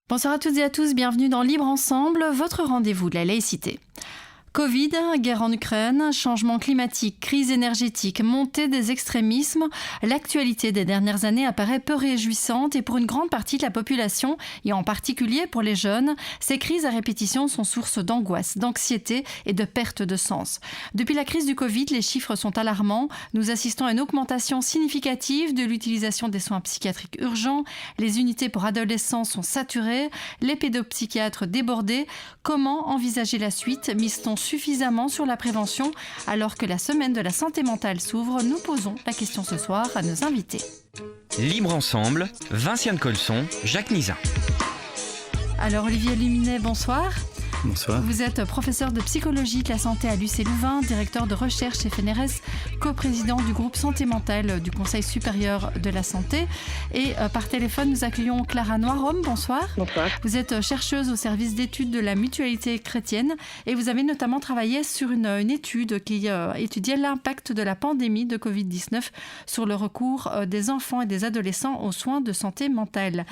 Bonsoir à toutes et à tous, bienvenue dans Libre Ensemble, votre rendez-vous de la laïcité. Covid, guerre en Ukraine, changement climatique, crise énergétique, montée des extrémismes, l'actualité des dernières années apparaît peu réjouissante et pour une grande partie de la population, et en particulier pour les jeunes, ces crises à répétition sont source d'angoisse, d'anxiété et de perte de sens. Depuis la crise du Covid, les chiffres sont alarmants. Nous assistons à une augmentation significative de l'utilisation des soins psychiatriques urgents, les unités pour adolescents sont saturées, les pédopsychiatres débordés. Comment envisager la suite ? Mise-t-on suffisamment sur la prévention alors que la semaine de la santé mentale s'ouvre? Nous posons la question ce soir à nos invités. Libre Ensemble, Vinciane Colson, Jacques Nizin. Alors Olivier Luminet, bonsoir. Bonsoir. Vous êtes professeur de psychologie de la santé à l'UC Louvain, directeur de recherche chez FNRS, coprésident du groupe santé mentale du Conseil supérieur de la santé. Et par téléphone, nous accueillons Clara Noirom. Bonsoir. Bonsoir. Vous êtes chercheuse au service d'études de la mutualité chrétienne et vous avez notamment travaillé sur une étude qui étudiait l'impact de la pandémie de Covid-19 sur le recours des enfants et des adolescents aux soins de santé mentale.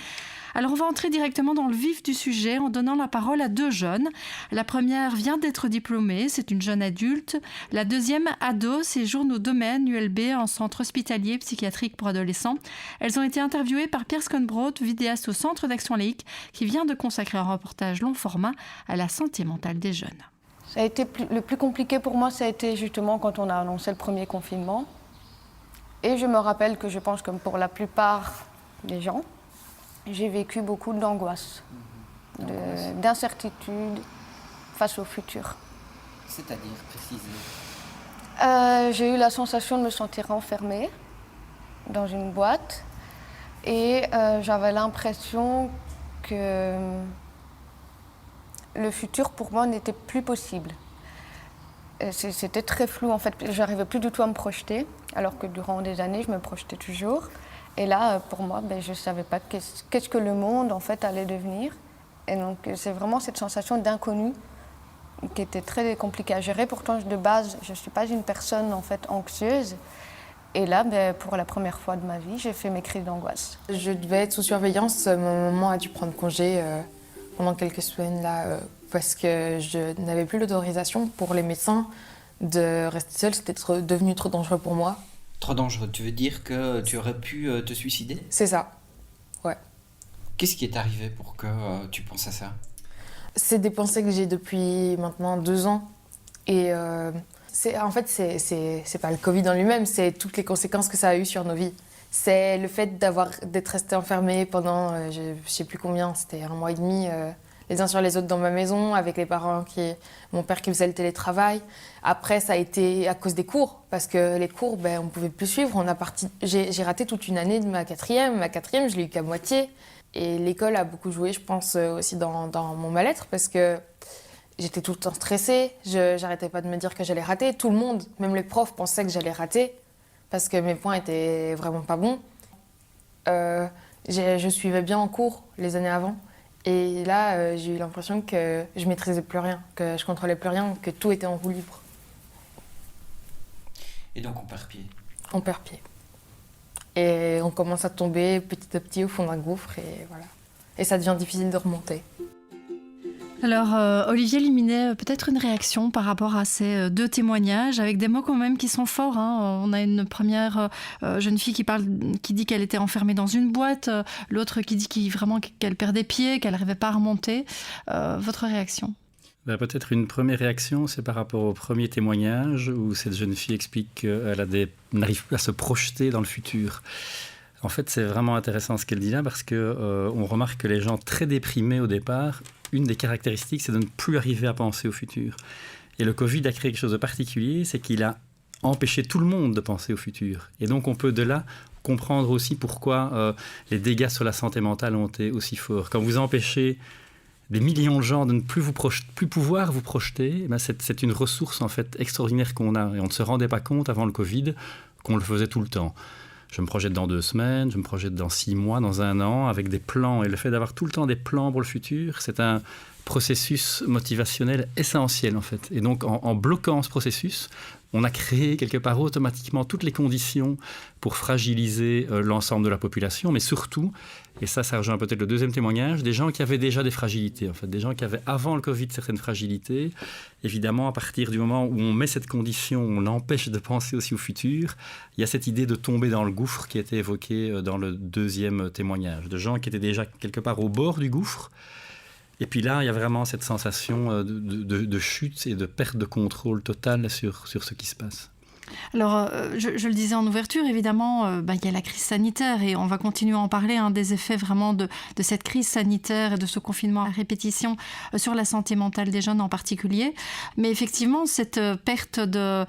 Alors on va entrer directement dans le vif du sujet en donnant la parole à deux jeunes. La première vient d'être diplômée, c'est une jeune adulte. La deuxième, ado, séjourne au domaine ULB en centre hospitalier psychiatrique pour adolescents. Elles ont été interviewées par Pierre Skonbrot, vidéaste au Centre d'Action Laïque, qui vient de consacrer un reportage long format à la santé mentale des jeunes. Ça a été le plus compliqué pour moi, ça a été justement quand on a annoncé le premier confinement. Et je me rappelle que je pense comme pour la plupart des gens, j'ai vécu beaucoup d'angoisse, d'incertitude face au futur. C'est-à-dire, préciser. J'ai eu la sensation de me sentir enfermée dans une boîte et j'avais l'impression que le futur pour moi n'était plus possible. C'était très flou en fait, j'arrivais plus du tout à me projeter, alors que durant des années je me projetais toujours. Et là, pour moi, je ne savais pas qu'est-ce que le monde, en fait, allait devenir. Et donc, c'est vraiment cette sensation d'inconnu qui était très compliquée à gérer. Pourtant, de base, je ne suis pas une personne, en fait, anxieuse. Et là, pour la première fois de ma vie, j'ai fait mes crises d'angoisse. Je devais être sous surveillance. Ma maman a dû prendre congé pendant quelques semaines, là, parce que je n'avais plus l'autorisation pour les médecins de rester seule. C'était devenu trop dangereux pour moi. Trop dangereux, tu veux dire que tu aurais pu te suicider ? C'est ça, ouais. Qu'est-ce qui est arrivé pour que tu penses à ça ? C'est des pensées que j'ai depuis maintenant 2 ans. Et c'est pas le Covid en lui-même, c'est toutes les conséquences que ça a eu sur nos vies. C'est le fait d'être resté enfermé pendant, je sais plus combien, c'était 1 mois et demi, les uns sur les autres dans ma maison, avec les parents mon père qui faisait le télétravail. Après, ça a été à cause des cours, parce que les cours, on ne pouvait plus suivre. J'ai raté toute une année de ma quatrième. Ma quatrième, je l'ai eu qu'à moitié. Et l'école a beaucoup joué, je pense, aussi dans mon mal-être, parce que j'étais tout le temps stressée. J'arrêtais pas de me dire que j'allais rater. Tout le monde, même les profs, pensaient que j'allais rater, parce que mes points étaient vraiment pas bons. Je suivais bien en cours les années avant. Et là, j'ai eu l'impression que je maîtrisais plus rien, que je contrôlais plus rien, que tout était en roue libre. Et donc on perd pied. On perd pied. Et on commence à tomber petit à petit au fond d'un gouffre et voilà. Et ça devient difficile de remonter. Alors, Olivier Luminet, peut-être une réaction par rapport à ces deux témoignages, avec des mots quand même qui sont forts. On a une première jeune fille qui dit qu'elle était enfermée dans une boîte, l'autre qui dit qu'elle perdait pied, qu'elle n'arrivait pas à remonter. Votre réaction ? Peut-être une première réaction, c'est par rapport au premier témoignage où cette jeune fille explique qu'elle n'arrive plus à se projeter dans le futur. En fait, c'est vraiment intéressant ce qu'elle dit là parce qu'on remarque que les gens très déprimés au départ, une des caractéristiques, c'est de ne plus arriver à penser au futur. Et le Covid a créé quelque chose de particulier, c'est qu'il a empêché tout le monde de penser au futur. Et donc, on peut de là comprendre aussi pourquoi les dégâts sur la santé mentale ont été aussi forts. Quand vous empêchez des millions de gens de ne plus pouvoir vous projeter, c'est une ressource en fait extraordinaire qu'on a. Et on ne se rendait pas compte avant le Covid qu'on le faisait tout le temps. Je me projette dans 2 semaines, je me projette dans 6 mois, dans 1 an, avec des plans. Et le fait d'avoir tout le temps des plans pour le futur, c'est un processus motivationnel essentiel, en fait. Et donc, en bloquant ce processus, on a créé quelque part automatiquement toutes les conditions pour fragiliser l'ensemble de la population, mais surtout, et ça rejoint peut-être le deuxième témoignage, des gens qui avaient déjà des fragilités, en fait, des gens qui avaient avant le Covid certaines fragilités. Évidemment, à partir du moment où on met cette condition, on empêche de penser aussi au futur, il y a cette idée de tomber dans le gouffre qui a été évoquée dans le deuxième témoignage, de gens qui étaient déjà quelque part au bord du gouffre. Et puis là, il y a vraiment cette sensation de chute et de perte de contrôle totale sur ce qui se passe. Alors, je le disais en ouverture, évidemment, il y a la crise sanitaire et on va continuer à en parler, des effets vraiment de cette crise sanitaire et de ce confinement à répétition sur la santé mentale des jeunes en particulier. Mais effectivement, cette perte le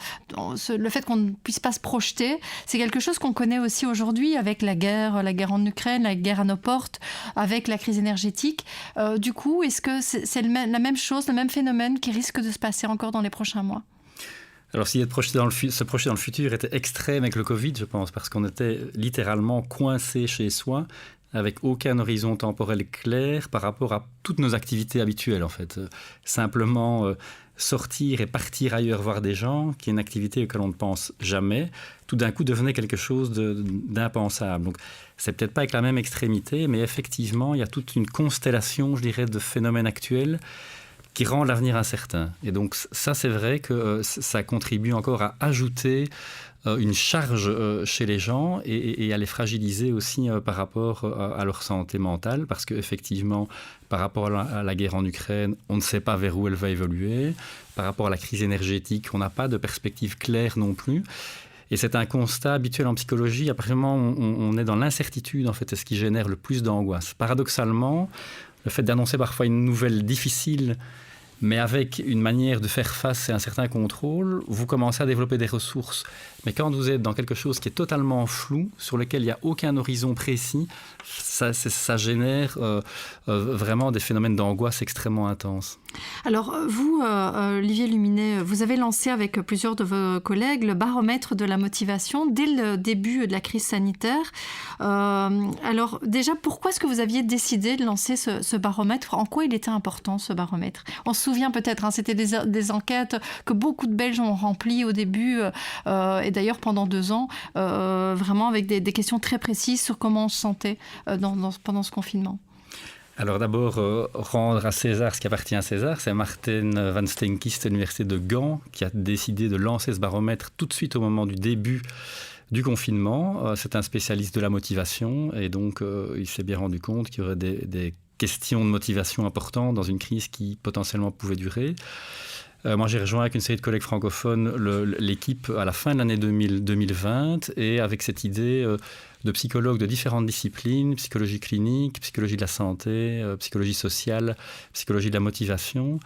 fait qu'on ne puisse pas se projeter, c'est quelque chose qu'on connaît aussi aujourd'hui avec la guerre en Ukraine, la guerre à nos portes, avec la crise énergétique. Du coup, est-ce que c'est la même chose, le même phénomène qui risque de se passer encore dans les prochains mois ? Alors, se projeter dans le futur était extrême avec le Covid, je pense, parce qu'on était littéralement coincé chez soi, avec aucun horizon temporel clair par rapport à toutes nos activités habituelles, en fait. Simplement sortir et partir ailleurs voir des gens, qui est une activité auquel on ne pense jamais, tout d'un coup devenait quelque chose d'impensable. Donc, c'est peut-être pas avec la même extrémité, mais effectivement, il y a toute une constellation, je dirais, de phénomènes actuels qui rend l'avenir incertain. Et donc ça, c'est vrai que ça contribue encore à ajouter une charge chez les gens et à les fragiliser aussi par rapport à leur santé mentale, parce qu'effectivement, par rapport à la guerre en Ukraine, on ne sait pas vers où elle va évoluer. Par rapport à la crise énergétique, on n'a pas de perspective claire non plus. Et c'est un constat habituel en psychologie. Apparemment, on est dans l'incertitude, en fait, c'est ce qui génère le plus d'angoisse. Paradoxalement, le fait d'annoncer parfois une nouvelle difficile, mais avec une manière de faire face et un certain contrôle, vous commencez à développer des ressources. Mais quand vous êtes dans quelque chose qui est totalement flou, sur lequel il n'y a aucun horizon précis, ça génère vraiment des phénomènes d'angoisse extrêmement intenses. Alors vous, Olivier Luminet, vous avez lancé avec plusieurs de vos collègues le baromètre de la motivation dès le début de la crise sanitaire. Alors déjà, pourquoi est-ce que vous aviez décidé de lancer ce baromètre ? En quoi il était important, ce baromètre ? On se souvient peut-être, c'était des enquêtes que beaucoup de Belges ont remplies au début, et d'ailleurs pendant 2 ans, vraiment avec des questions très précises sur comment on se sentait pendant ce confinement. Alors d'abord, rendre à César ce qui appartient à César. C'est Martin van Steenkist de l'université de Gand qui a décidé de lancer ce baromètre tout de suite au moment du début du confinement. C'est un spécialiste de la motivation et donc il s'est bien rendu compte qu'il y aurait des questions de motivation importantes dans une crise qui potentiellement pouvait durer. Moi, j'ai rejoint avec une série de collègues francophones l'équipe à la fin de l'année 2020 et avec cette idée de psychologues de différentes disciplines, psychologie clinique, psychologie de la santé, psychologie sociale, psychologie de la motivation,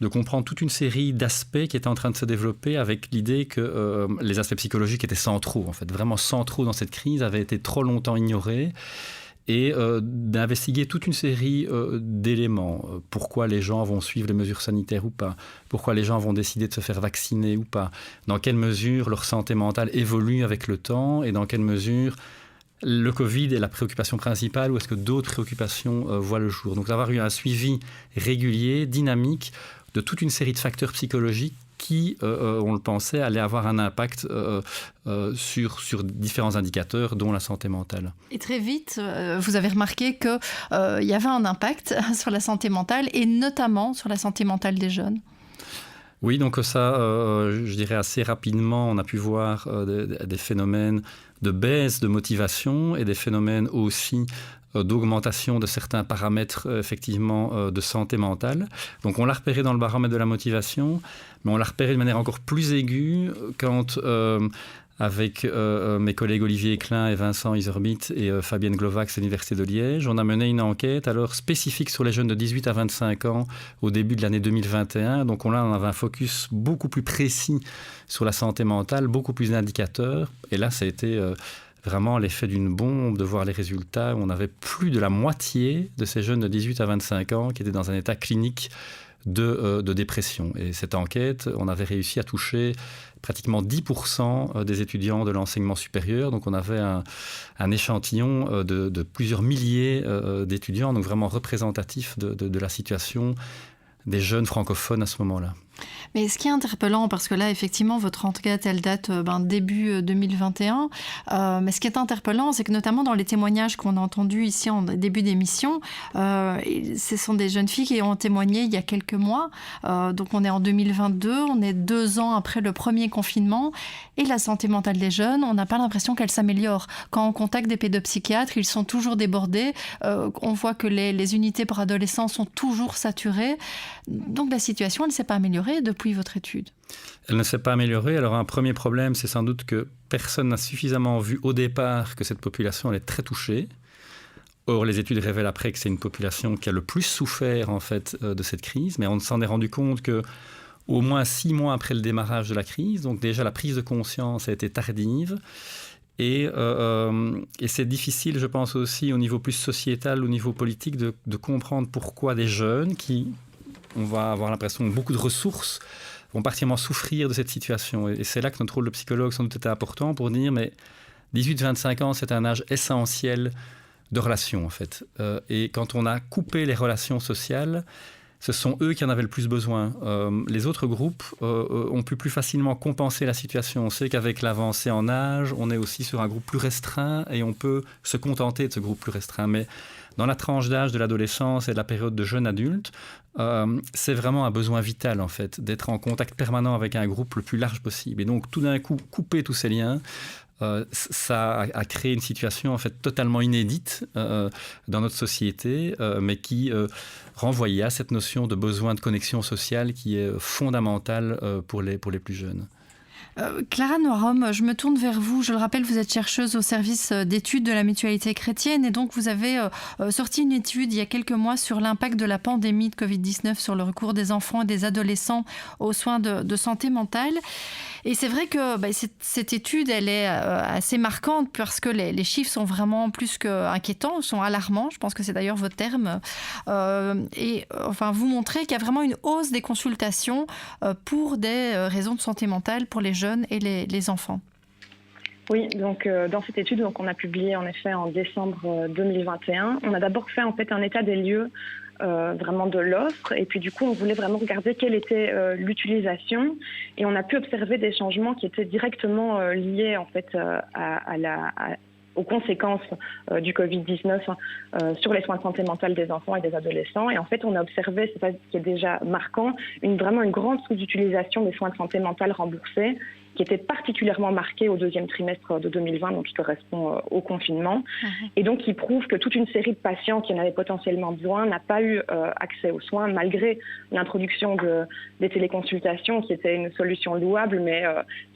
de comprendre toute une série d'aspects qui étaient en train de se développer avec l'idée que les aspects psychologiques étaient centraux, en fait, vraiment centraux dans cette crise, avaient été trop longtemps ignorés. Et d'investiguer toute une série d'éléments. Pourquoi les gens vont suivre les mesures sanitaires ou pas ? Pourquoi les gens vont décider de se faire vacciner ou pas ? Dans quelle mesure leur santé mentale évolue avec le temps ? Et dans quelle mesure le Covid est la préoccupation principale ou est-ce que d'autres préoccupations voient le jour ? Donc d'avoir eu un suivi régulier, dynamique, de toute une série de facteurs psychologiques qui, on le pensait, allaient avoir un impact sur différents indicateurs, dont la santé mentale. Et très vite, vous avez remarqué qu'il y avait un impact sur la santé mentale, et notamment sur la santé mentale des jeunes. Oui, donc ça, je dirais assez rapidement, on a pu voir des phénomènes de baisse de motivation et des phénomènes aussi d'augmentation de certains paramètres effectivement de santé mentale. Donc on l'a repéré dans le baromètre de la motivation, mais on l'a repéré de manière encore plus aiguë quand avec mes collègues Olivier Klein et Vincent Iserbit et Fabienne Glovax de l'Université de Liège, on a mené une enquête alors spécifique sur les jeunes de 18 à 25 ans au début de l'année 2021. Donc on avait un focus beaucoup plus précis sur la santé mentale, beaucoup plus d'indicateurs. Et là, ça a été vraiment l'effet d'une bombe de voir les résultats. On avait plus de la moitié de ces jeunes de 18 à 25 ans qui étaient dans un état clinique de dépression. Et cette enquête, on avait réussi à toucher pratiquement 10% des étudiants de l'enseignement supérieur. Donc on avait un échantillon de plusieurs milliers d'étudiants, donc vraiment représentatif de la situation des jeunes francophones à ce moment-là. Mais ce qui est interpellant, parce que là, effectivement, votre enquête, elle date début 2021. Mais ce qui est interpellant, c'est que notamment dans les témoignages qu'on a entendus ici en début d'émission, ce sont des jeunes filles qui ont témoigné il y a quelques mois. Donc on est en 2022, on est 2 ans après le premier confinement. Et la santé mentale des jeunes, on n'a pas l'impression qu'elle s'améliore. Quand on contacte des pédopsychiatres, ils sont toujours débordés. On voit que les unités pour adolescents sont toujours saturées. Donc la situation, elle ne s'est pas améliorée depuis votre étude. Elle ne s'est pas améliorée. Alors un premier problème, c'est sans doute que personne n'a suffisamment vu au départ que cette population elle est très touchée. Or, les études révèlent après que c'est une population qui a le plus souffert en fait de cette crise, mais on s'en est rendu compte que au moins 6 mois après le démarrage de la crise, donc déjà la prise de conscience a été tardive. Et c'est difficile, je pense aussi, au niveau plus sociétal, au niveau politique, de comprendre pourquoi des jeunes qui, on va avoir l'impression, ont beaucoup de ressources, vont particulièrement souffrir de cette situation. Et c'est là que notre rôle de psychologue, sans doute, était important pour dire, mais 18-25 ans, c'est un âge essentiel de relations, en fait. Et quand on a coupé les relations sociales, ce sont eux qui en avaient le plus besoin. Les autres groupes ont pu plus facilement compenser la situation. On sait qu'avec l'avancée en âge, on est aussi sur un groupe plus restreint et on peut se contenter de ce groupe plus restreint. Mais dans la tranche d'âge de l'adolescence et de la période de jeune adulte, c'est vraiment un besoin vital, en fait, d'être en contact permanent avec un groupe le plus large possible. Et donc, tout d'un coup, couper tous ces liens, ça a créé une situation en fait totalement inédite dans notre société, mais qui renvoyait à cette notion de besoin de connexion sociale qui est fondamentale pour les plus jeunes. Clara Noirom, je me tourne vers vous. Je le rappelle, vous êtes chercheuse au service d'études de la Mutualité chrétienne et donc vous avez sorti une étude il y a quelques mois sur l'impact de la pandémie de Covid-19 sur le recours des enfants et des adolescents aux soins de santé mentale. Et c'est vrai que cette étude, elle est assez marquante parce que les chiffres sont vraiment plus qu'inquiétants, sont alarmants. Je pense que c'est d'ailleurs votre terme. Vous montrez qu'il y a vraiment une hausse des consultations pour des raisons de santé mentale pour les jeunes et les enfants. Oui, donc dans cette étude donc, on a publié en effet en décembre 2021, on a d'abord fait en fait un état des lieux vraiment de l'offre et puis du coup on voulait vraiment regarder quelle était l'utilisation et on a pu observer des changements qui étaient directement liés en fait aux conséquences du Covid-19 sur les soins de santé mentale des enfants et des adolescents. Et en fait, on a observé, c'est ça qui est déjà marquant, vraiment une grande sous-utilisation des soins de santé mentale remboursés, qui était particulièrement marquée au 2e trimestre de 2020, donc qui correspond au confinement, et donc qui prouve que toute une série de patients qui en avaient potentiellement besoin n'a pas eu accès aux soins, malgré l'introduction des téléconsultations, qui était une solution louable, mais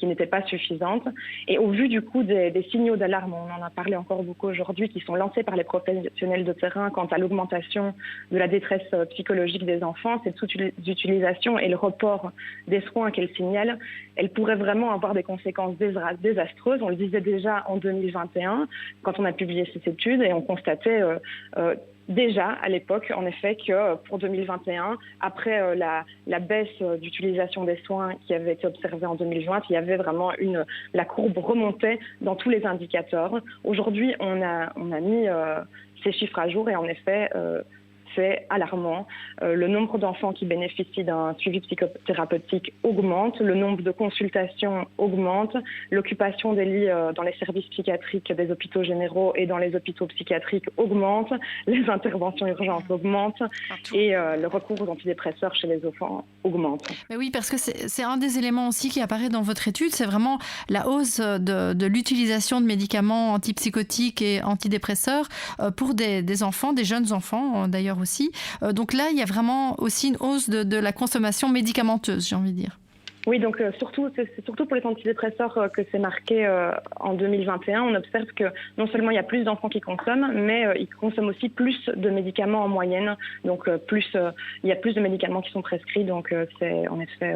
qui n'était pas suffisante. Et au vu du coup des signaux d'alarme, on en a parlé encore beaucoup aujourd'hui, qui sont lancés par les professionnels de terrain quant à l'augmentation de la détresse psychologique des enfants, cette sous-utilisation et le report des soins qu'elle signale, elle pourrait vraiment avoir des conséquences désastreuses. On le disait déjà en 2021, quand on a publié cette étude, et on constatait déjà à l'époque, en effet, que pour 2021, après la baisse d'utilisation des soins qui avait été observée en 2020, il y avait vraiment la courbe remontait dans tous les indicateurs. Aujourd'hui, on a mis ces chiffres à jour et en effet, c'est alarmant. Le nombre d'enfants qui bénéficient d'un suivi psychothérapeutique augmente, le nombre de consultations augmente, l'occupation des lits dans les services psychiatriques des hôpitaux généraux et dans les hôpitaux psychiatriques augmente, les interventions urgentes augmentent et le recours aux antidépresseurs chez les enfants augmente. Mais oui, parce que c'est un des éléments aussi qui apparaît dans votre étude, c'est vraiment la hausse de l'utilisation de médicaments antipsychotiques et antidépresseurs pour des enfants, des jeunes enfants d'ailleurs aussi. Donc là, il y a vraiment aussi une hausse de la consommation médicamenteuse, j'ai envie de dire. Oui, donc c'est surtout pour les antidépresseurs que c'est marqué en 2021. On observe que non seulement il y a plus d'enfants qui consomment, mais ils consomment aussi plus de médicaments en moyenne. Donc il y a plus de médicaments qui sont prescrits, donc c'est en effet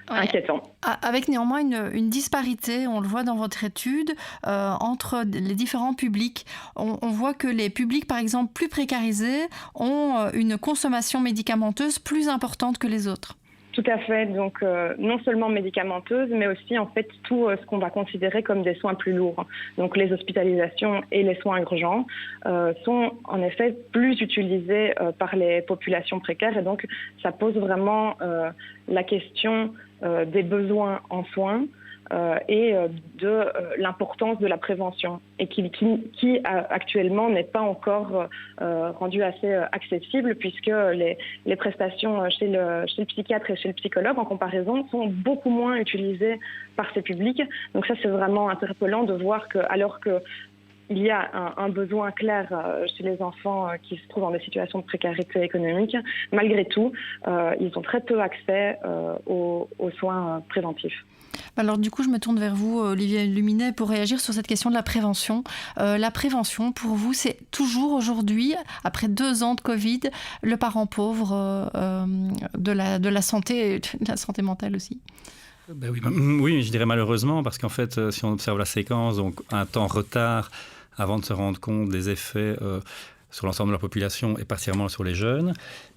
inquiétant. Avec néanmoins une disparité, on le voit dans votre étude, entre les différents publics. On voit que les publics, par exemple, plus précarisés, ont une consommation médicamenteuse plus importante que les autres. Tout à fait. Donc, non seulement médicamenteuses, mais aussi, en fait, tout ce qu'on va considérer comme des soins plus lourds. Donc, les hospitalisations et les soins urgents sont, en effet, plus utilisés par les populations précaires. Et donc, ça pose vraiment la question des besoins en soins et de l'importance de la prévention et qui actuellement n'est pas encore rendu assez accessible puisque les prestations chez le psychiatre et chez le psychologue en comparaison sont beaucoup moins utilisées par ces publics. Donc ça c'est vraiment interpellant de voir que alors que il y a un besoin clair chez les enfants qui se trouvent dans des situations de précarité économique. Malgré tout, ils ont très peu accès aux soins préventifs. Alors du coup, je me tourne vers vous, Olivier Luminet, pour réagir sur cette question de la prévention. La prévention, pour vous, c'est toujours aujourd'hui, après 2 ans de Covid, le parent pauvre de la santé, et de la santé mentale aussi. Oui, je dirais malheureusement, parce qu'en fait, si on observe la séquence, donc un temps retard avant de se rendre compte des effets sur l'ensemble de la population et particulièrement sur les jeunes.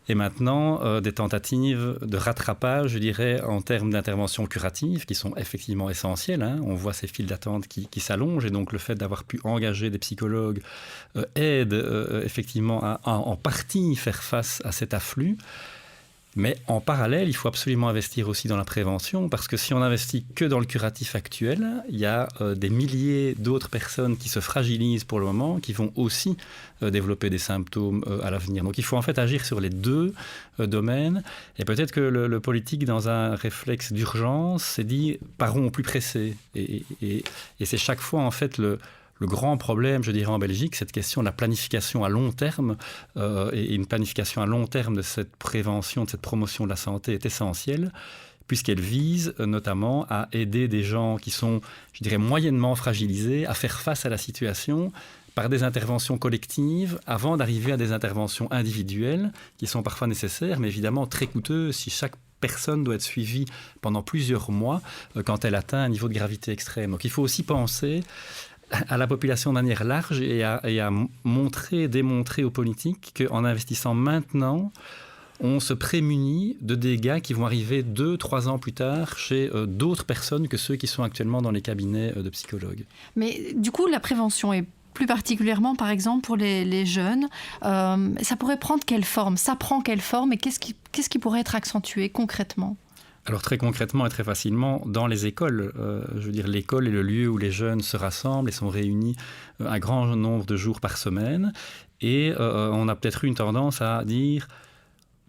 Et maintenant, des tentatives de rattrapage, je dirais, en termes d'intervention curative, qui sont effectivement essentielles. Hein. On voit ces files d'attente qui s'allongent, et donc le fait d'avoir pu engager des psychologues aide effectivement à en partie faire face à cet afflux. Mais en parallèle, il faut absolument investir aussi dans la prévention, parce que si on investit que dans le curatif actuel, il y a des milliers d'autres personnes qui se fragilisent pour le moment, qui vont aussi développer des symptômes à l'avenir. Donc il faut en fait agir sur les 2 domaines. Et peut-être que le politique, dans un réflexe d'urgence, s'est dit « parons au plus pressé ». Et c'est chaque fois en fait le grand problème, je dirais, en Belgique, cette question de la planification à long terme et une planification à long terme de cette prévention, de cette promotion de la santé est essentielle, puisqu'elle vise notamment à aider des gens qui sont, je dirais, moyennement fragilisés à faire face à la situation par des interventions collectives avant d'arriver à des interventions individuelles qui sont parfois nécessaires, mais évidemment très coûteuses si chaque personne doit être suivie pendant plusieurs mois quand elle atteint un niveau de gravité extrême. Donc il faut aussi penser à la population de manière large et à démontrer aux politiques qu'en investissant maintenant, on se prémunit de dégâts qui vont arriver 2-3 ans plus tard chez d'autres personnes que ceux qui sont actuellement dans les cabinets de psychologues. Mais du coup, la prévention est plus particulièrement, par exemple, pour les jeunes, ça pourrait prendre quelle forme ? Ça prend quelle forme et qu'est-ce qui pourrait être accentué concrètement ? Alors très concrètement et très facilement, dans les écoles, je veux dire l'école est le lieu où les jeunes se rassemblent et sont réunis un grand nombre de jours par semaine. Et on a peut-être eu une tendance à dire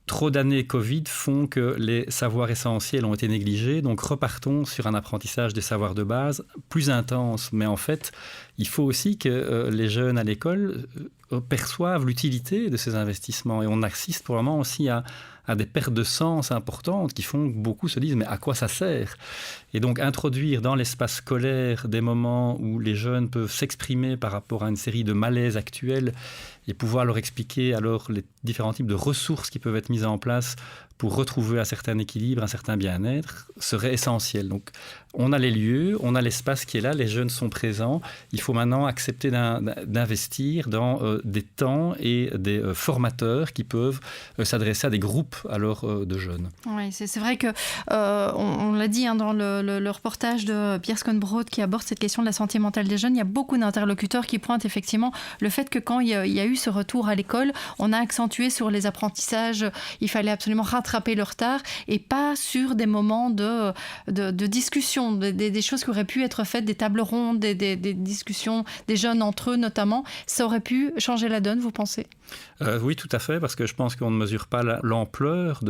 trop d'années Covid font que les savoirs essentiels ont été négligés, donc repartons sur un apprentissage des savoirs de base plus intense. Mais en fait, il faut aussi que les jeunes à l'école perçoivent l'utilité de ces investissements. Et on assiste pour le moment aussi à des pertes de sens importantes qui font que beaucoup se disent « mais à quoi ça sert ?» Et donc introduire dans l'espace scolaire des moments où les jeunes peuvent s'exprimer par rapport à une série de malaises actuels et pouvoir leur expliquer alors les différents types de ressources qui peuvent être mises en place pour retrouver un certain équilibre, un certain bien-être, serait essentiel. Donc on a les lieux, on a l'espace qui est là, les jeunes sont présents. Il faut maintenant accepter d'investir dans des temps et des formateurs qui peuvent s'adresser à des groupes alors de jeunes. Oui, c'est vrai que on l'a dit dans le reportage de Pierre Schoenbrod qui aborde cette question de la santé mentale des jeunes. Il y a beaucoup d'interlocuteurs qui pointent effectivement le fait que quand il y a eu ce retour à l'école, on a accentué sur les apprentissages. Il fallait absolument rattraper le retard et pas sur des moments de discussion, des choses qui auraient pu être faites, des tables rondes, des discussions des jeunes entre eux notamment. Ça aurait pu changer la donne, vous pensez ? Oui, tout à fait, parce que je pense qu'on ne mesure pas l'ampleur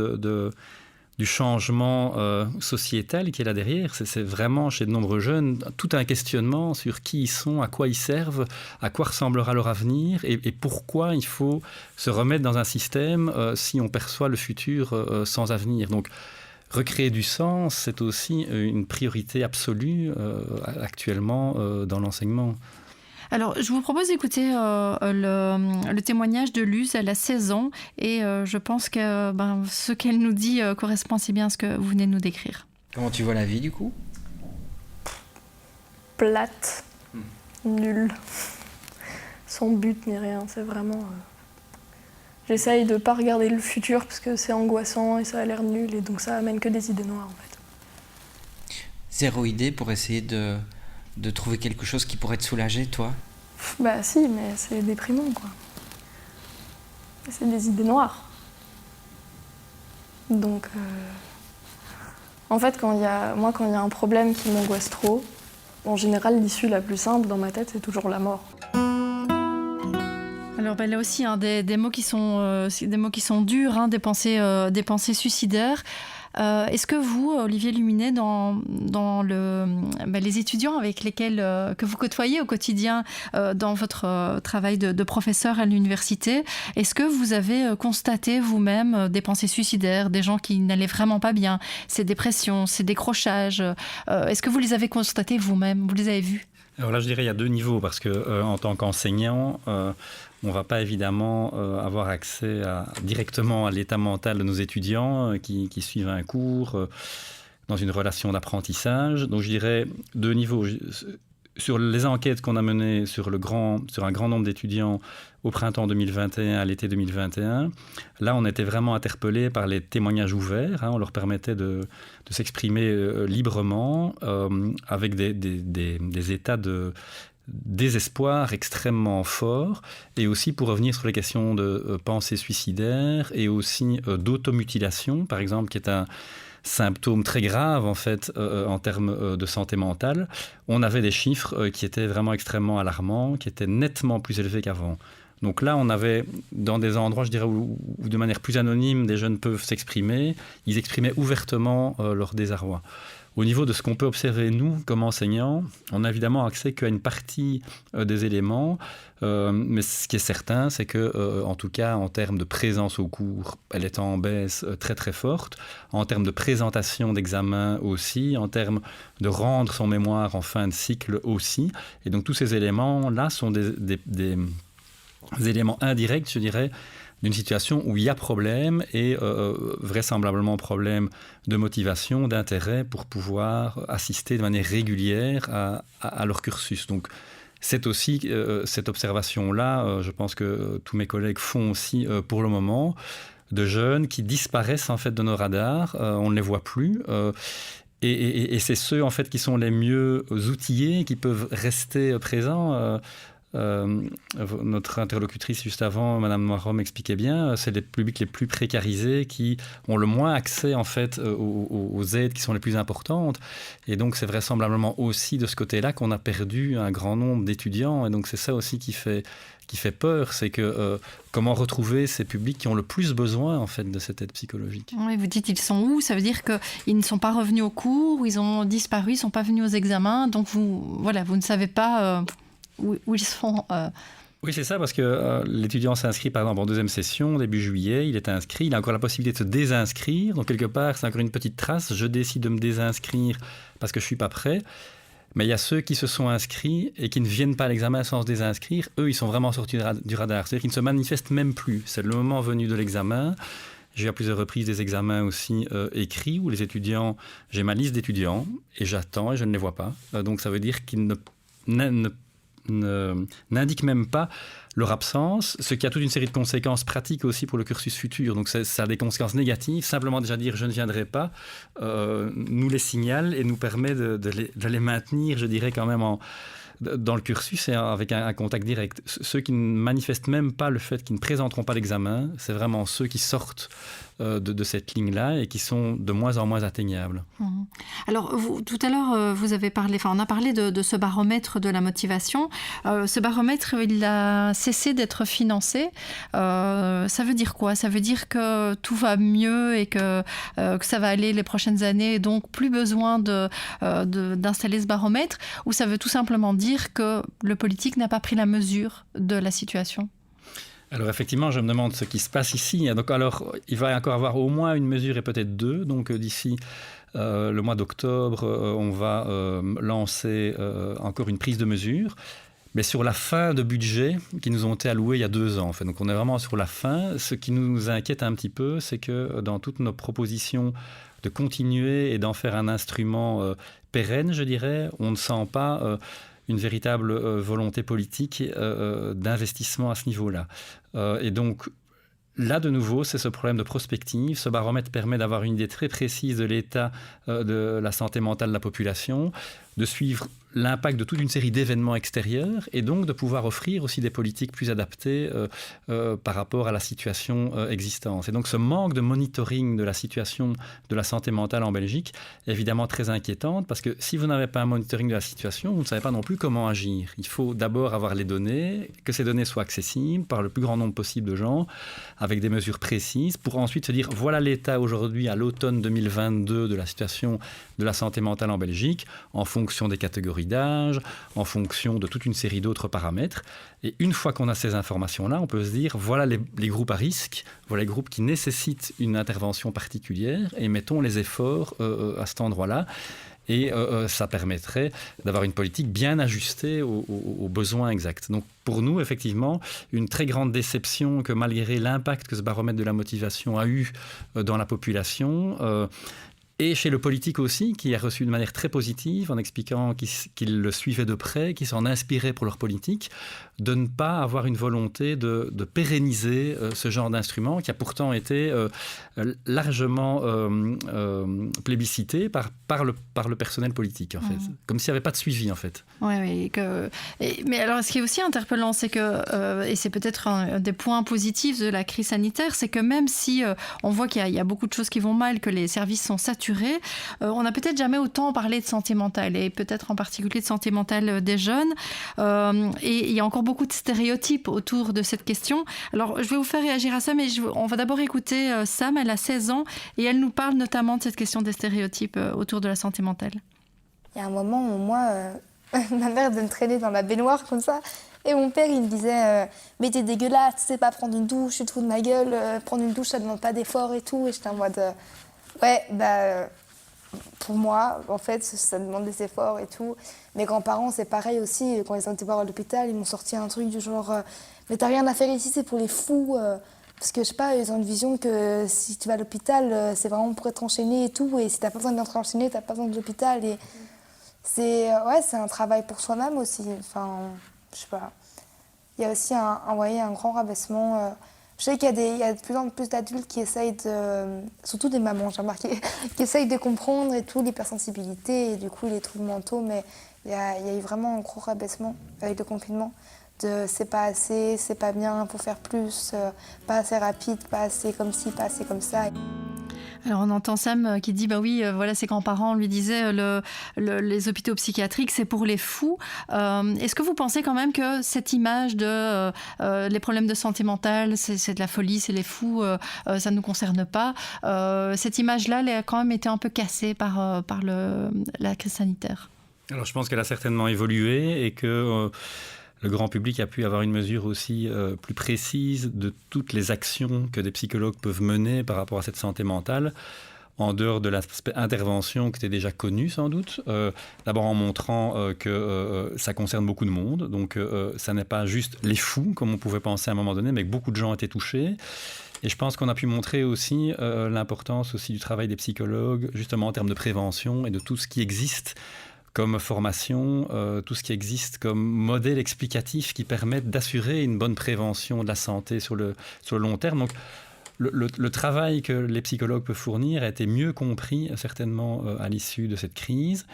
du changement sociétal qui est là derrière. C'est vraiment chez de nombreux jeunes tout un questionnement sur qui ils sont, à quoi ils servent, à quoi ressemblera leur avenir et pourquoi il faut se remettre dans un système si on perçoit le futur sans avenir. Donc recréer du sens, c'est aussi une priorité absolue actuellement dans l'enseignement. Alors, je vous propose d'écouter le témoignage de Luz. Elle a 16 ans et je pense que ce qu'elle nous dit correspond assez bien à ce que vous venez de nous décrire. Comment tu vois la vie, du coup ? Plate, nulle, sans but ni rien. C'est vraiment J'essaye de ne pas regarder le futur parce que c'est angoissant et ça a l'air nul et donc ça amène que des idées noires en fait. Zéro idée pour essayer de trouver quelque chose qui pourrait te soulager, toi? Bah si, mais c'est déprimant quoi. C'est des idées noires. Donc, en fait, quand il y a un problème qui m'angoisse trop, en général, l'issue la plus simple dans ma tête, c'est toujours la mort. Alors là aussi, des mots qui sont durs, des pensées suicidaires. Est-ce que vous, Olivier Luminet, dans les étudiants avec lesquels que vous côtoyez au quotidien dans votre travail de professeur à l'université, est-ce que vous avez constaté vous-même des pensées suicidaires, des gens qui n'allaient vraiment pas bien, ces dépressions, ces décrochages, est-ce que vous les avez constatés vous-même, vous les avez vus? Alors là, je dirais il y a deux niveaux, parce que en tant qu'enseignant, on ne va pas évidemment avoir accès directement à l'état mental de nos étudiants qui suivent un cours dans une relation d'apprentissage. Donc je dirais deux niveaux. Sur les enquêtes qu'on a menées sur un grand nombre d'étudiants au printemps 2021, à l'été 2021, là on était vraiment interpellés par les témoignages ouverts. On leur permettait de s'exprimer librement avec des états de désespoir extrêmement forts, et aussi pour revenir sur les questions de pensée suicidaire et aussi d'automutilation, par exemple, qui est un symptôme très grave en fait en termes de santé mentale. On avait des chiffres qui étaient vraiment extrêmement alarmants, qui étaient nettement plus élevés qu'avant. Donc là, on avait dans des endroits, je dirais, où de manière plus anonyme, des jeunes peuvent s'exprimer. Ils exprimaient ouvertement leur désarroi. Au niveau de ce qu'on peut observer, nous, comme enseignants, on a évidemment accès qu'à une partie des éléments, mais ce qui est certain, c'est que, en tout cas, en termes de présence au cours, elle est en baisse très très forte. En termes de présentation d'examen aussi, en termes de rendre son mémoire en fin de cycle aussi. Et donc tous ces éléments-là sont des éléments indirects, je dirais, d'une situation où il y a problème et vraisemblablement problème de motivation, d'intérêt pour pouvoir assister de manière régulière à leur cursus. Donc c'est aussi cette observation-là, je pense que tous mes collègues font aussi pour le moment, de jeunes qui disparaissent en fait de nos radars, on ne les voit plus. Et c'est ceux en fait qui sont les mieux outillés, qui peuvent rester présents. Notre interlocutrice juste avant, Madame Noiron, expliquait bien, c'est les publics les plus précarisés qui ont le moins accès en fait aux aides qui sont les plus importantes. Et donc c'est vraisemblablement aussi de ce côté-là qu'on a perdu un grand nombre d'étudiants. Et donc c'est ça aussi qui fait peur, c'est que comment retrouver ces publics qui ont le plus besoin en fait de cette aide psychologique. Oui, vous dites ils sont où? Ça veut dire qu'ils ne sont pas revenus au cours, ils ont disparu, ils ne sont pas venus aux examens, donc vous ne savez pas où ils sont. Oui, c'est ça, parce que l'étudiant s'inscrit par exemple en deuxième session, début juillet, il est inscrit, il a encore la possibilité de se désinscrire, donc quelque part c'est encore une petite trace, je décide de me désinscrire parce que je ne suis pas prêt. Mais il y a ceux qui se sont inscrits et qui ne viennent pas à l'examen sans se désinscrire. Eux, ils sont vraiment sortis du radar. C'est-à-dire qu'ils ne se manifestent même plus. C'est le moment venu de l'examen. J'ai eu à plusieurs reprises des examens aussi écrits où les étudiants... J'ai ma liste d'étudiants et j'attends et je ne les vois pas. Donc ça veut dire qu'ils n'indiquent même pas leur absence, ce qui a toute une série de conséquences pratiques aussi pour le cursus futur. Donc ça a des conséquences négatives. Simplement déjà dire « je ne viendrai pas » nous les signale et nous permet de les maintenir, je dirais, quand même dans le cursus et avec un contact direct. Ceux qui ne manifestent même pas le fait qu'ils ne présenteront pas l'examen, c'est vraiment ceux qui sortent de cette ligne-là et qui sont de moins en moins atteignables. Alors, tout à l'heure, on a parlé de ce baromètre de la motivation. Ce baromètre, il a cessé d'être financé. Ça veut dire quoi? Ça veut dire que tout va mieux et que ça va aller les prochaines années, et donc plus besoin d'installer ce baromètre? Ou ça veut tout simplement dire que le politique n'a pas pris la mesure de la situation? Alors effectivement, je me demande ce qui se passe ici. Donc alors, il va encore avoir au moins une mesure et peut-être deux. Donc d'ici le mois d'octobre, on va lancer encore une prise de mesure. Mais sur la fin de budget qui nous ont été alloués il y a 2 ans. En fait. Donc on est vraiment sur la fin. Ce qui nous inquiète un petit peu, c'est que dans toutes nos propositions de continuer et d'en faire un instrument pérenne, je dirais, on ne sent pas... une véritable volonté politique d'investissement à ce niveau-là. Et donc, Là, de nouveau, c'est ce problème de prospective. Ce baromètre permet d'avoir une idée très précise de l'état de la santé mentale de la population, de suivre l'impact de toute une série d'événements extérieurs et donc de pouvoir offrir aussi des politiques plus adaptées par rapport à la situation existante. Et donc ce manque de monitoring de la situation de la santé mentale en Belgique est évidemment très inquiétante parce que si vous n'avez pas un monitoring de la situation, vous ne savez pas non plus comment agir. Il faut d'abord avoir les données, que ces données soient accessibles par le plus grand nombre possible de gens, avec des mesures précises, pour ensuite se dire voilà l'état aujourd'hui à l'automne 2022 de la situation de la santé mentale en Belgique, en fonction des catégories d'âge, en fonction de toute une série d'autres paramètres. Et une fois qu'on a ces informations-là, on peut se dire, voilà les groupes à risque, voilà les groupes qui nécessitent une intervention particulière, et mettons les efforts à cet endroit-là. Et ça permettrait d'avoir une politique bien ajustée aux besoins exacts. Donc pour nous, effectivement, une très grande déception que malgré l'impact que ce baromètre de la motivation a eu dans la population, et chez le politique aussi, qui a reçu de manière très positive en expliquant qu'ils le suivaient de près, qu'ils s'en inspiraient pour leur politique, de ne pas avoir une volonté de pérenniser ce genre d'instrument qui a pourtant été largement plébiscité par le personnel politique, en fait. Comme s'il n'y avait pas de suivi, en fait. Oui. Mais alors, ce qui est aussi interpellant, c'est que, et c'est peut-être un des points positifs de la crise sanitaire, c'est que même si on voit qu'il y a beaucoup de choses qui vont mal, que les services sont saturés, on n'a peut-être jamais autant parlé de santé mentale, et peut-être en particulier de santé mentale des jeunes. Et il y a encore beaucoup de stéréotypes autour de cette question. Alors, je vais vous faire réagir à ça, mais on va d'abord écouter Sam. Elle a 16 ans et elle nous parle notamment de cette question des stéréotypes autour de la santé mentale. Il y a un moment où moi, ma mère de me traîner dans la baignoire comme ça, et mon père il me disait mais t'es dégueulasse, tu sais pas prendre une douche, tu te fous de ma gueule, prendre une douche ça demande pas d'effort et tout. Et j'étais en mode pour moi en fait ça demande des efforts et tout. Mes grands-parents c'est pareil aussi, quand ils ont été voir à l'hôpital ils m'ont sorti un truc du genre mais t'as rien à faire ici, c'est pour les fous. Parce que je sais pas, ils ont une vision que si tu vas à l'hôpital, c'est vraiment pour être enchaîné et tout. Et si t'as pas besoin d'être enchaîné, t'as pas besoin de l'hôpital. Et c'est un travail pour soi-même aussi. Enfin, je sais pas. Il y a aussi un grand rabaissement. Je sais qu'il y a de plus en plus d'adultes qui essayent surtout des mamans, j'ai remarqué, qui essayent de comprendre et tout, l'hypersensibilité et du coup les troubles mentaux. Mais il y a eu vraiment un gros rabaissement avec le confinement. C'est pas assez, c'est pas bien, faut faire plus, pas assez rapide, pas assez comme ci, pas assez comme ça. Alors on entend Sam qui dit voilà, ses grands-parents lui disaient les hôpitaux psychiatriques c'est pour les fous. Est-ce que vous pensez quand même que cette image de les problèmes de santé mentale c'est de la folie, c'est les fous, ça ne nous concerne pas, cette image-là elle a quand même été un peu cassée par la crise sanitaire? Alors je pense qu'elle a certainement évolué et que le grand public a pu avoir une mesure aussi plus précise de toutes les actions que des psychologues peuvent mener par rapport à cette santé mentale, en dehors de l'aspect intervention qui était déjà connu sans doute, d'abord en montrant que ça concerne beaucoup de monde, donc ça n'est pas juste les fous comme on pouvait penser à un moment donné, mais que beaucoup de gens étaient touchés. Et je pense qu'on a pu montrer aussi l'importance aussi du travail des psychologues, justement en termes de prévention et de tout ce qui existe comme formation, tout ce qui existe comme modèle explicatif qui permettent d'assurer une bonne prévention de la santé sur le long terme. Donc, le travail que les psychologues peuvent fournir a été mieux compris certainement à l'issue de cette crise.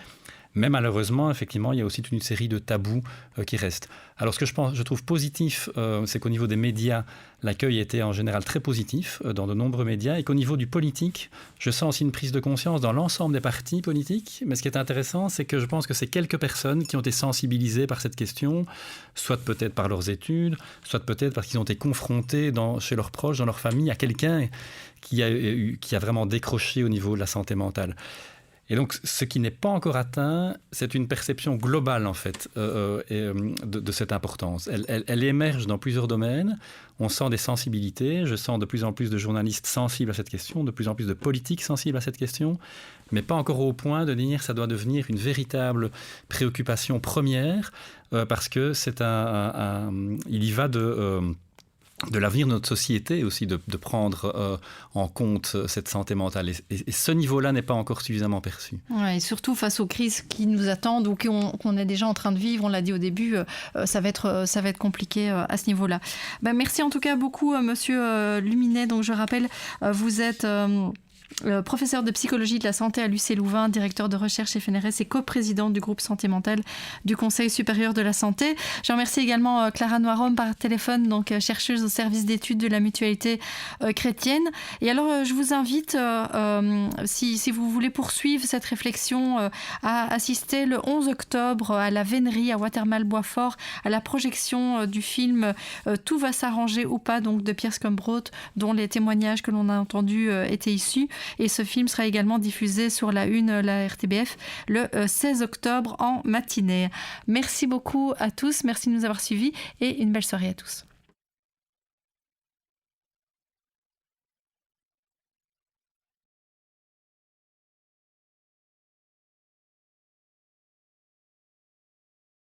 Mais malheureusement, effectivement, il y a aussi toute une série de tabous qui restent. Alors, ce que je trouve positif, c'est qu'au niveau des médias, l'accueil était en général très positif dans de nombreux médias, et qu'au niveau du politique, je sens aussi une prise de conscience dans l'ensemble des partis politiques. Mais ce qui est intéressant, c'est que je pense que c'est quelques personnes qui ont été sensibilisées par cette question, soit peut-être par leurs études, soit peut-être parce qu'ils ont été confrontés chez leurs proches, dans leur famille, à quelqu'un qui a vraiment décroché au niveau de la santé mentale. Et donc, ce qui n'est pas encore atteint, c'est une perception globale, en fait, de cette importance. Elle émerge dans plusieurs domaines. On sent des sensibilités. Je sens de plus en plus de journalistes sensibles à cette question, de plus en plus de politiques sensibles à cette question, mais pas encore au point de dire que ça doit devenir une véritable préoccupation première, parce que il y va de l'avenir de notre société aussi, de prendre en compte cette santé mentale. Et ce niveau-là n'est pas encore suffisamment perçu. Ouais, et surtout face aux crises qui nous attendent ou qu'on est déjà en train de vivre, on l'a dit au début, ça va être compliqué à ce niveau-là. Merci en tout cas beaucoup, Monsieur Luminet. Donc je rappelle, vous êtes... professeur de psychologie de la santé à l'UC Louvain, directeur de recherche FNRS et coprésident du groupe santé mentale du Conseil supérieur de la santé. Je remercie également Clara Noirom par téléphone, donc chercheuse au service d'études de la mutualité chrétienne. Et alors, je vous invite, si vous voulez poursuivre cette réflexion, à assister le 11 octobre à la Vénerie à Watermal-Boisfort à la projection du film Tout va s'arranger ou pas, donc de Piers Combrot, dont les témoignages que l'on a entendus étaient issus. Et ce film sera également diffusé sur la Une, la RTBF, le 16 octobre en matinée. Merci beaucoup à tous, merci de nous avoir suivis et une belle soirée à tous.